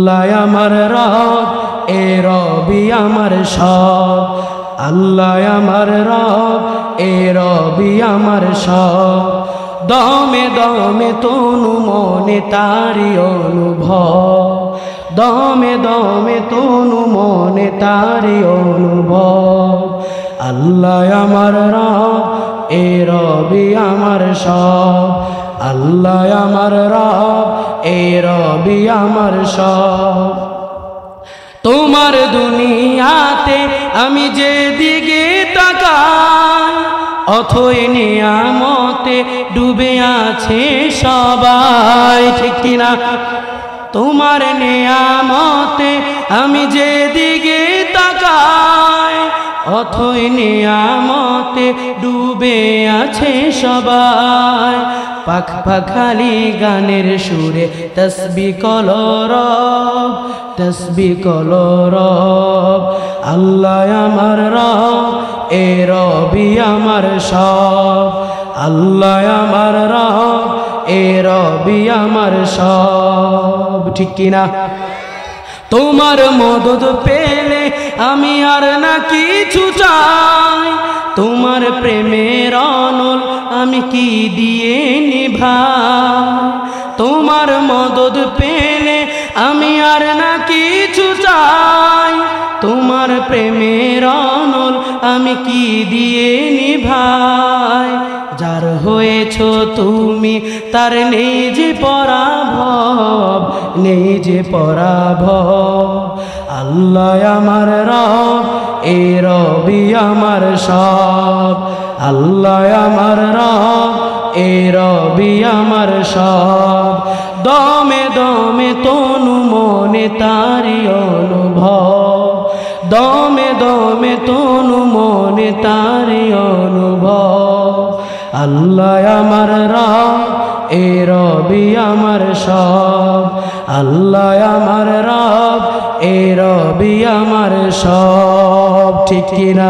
আল্লাহ আমার রব, এ রবি আমার সব। আল্লাহ আমার রব, এ রবি আমার সব। দমে দমে তনু মনে তারি অনুভব, দমে দমে তনু মনে তারি অনুভব। আল্লাহ আমার রব, এ রবি আমার সব। আল্লাহ আমার রব, এ রবি আমার সব। তোমার দুনিয়াতে আমি যেদিকে তাকাই, অথই নিয়ামতে ডুবে আছে সবাই, ঠিক কিনা? তোমার নিয়ামতে আমি যেদিকে তাকাই, অথই নিয়ামতে ডুবে আছে সবাই। পাখ পাখালি গানের সুরে তসবিহ কলরব, তসবিহ কলরব। আল্লাহ আমার রব, এ রবি আমার সব। আল্লাহ আমার রব, এ রবি আমার সব, ঠিক কিনা? তোমার মদদ পেলে আমি আর না কিছু চাই, তোমার প্রেমের অনল আমি কি দিয়ে নিভাই। তোমার মদদ পেলে আমি আর না কিছু চাই, তোমার প্রেমের অনল আমি কি দিয়ে নিভাই। যার হয়েছ তুমি তার নেই যে পরাভব, নেই যে পরাভব। আল্লাহ আমার রব, এ রবি আমার সব। আল্লাহ আমার রব, এ রবি আমার সব। দমে দমে তনু মনে তারি অনুভব, দমে দমে তনু মনে তারি অনুভব। আল্লাহ আমার রব, এ রবি আমার সব। আল্লাহ আমার রব, এ রবি আমার সব, ঠিক কিনা?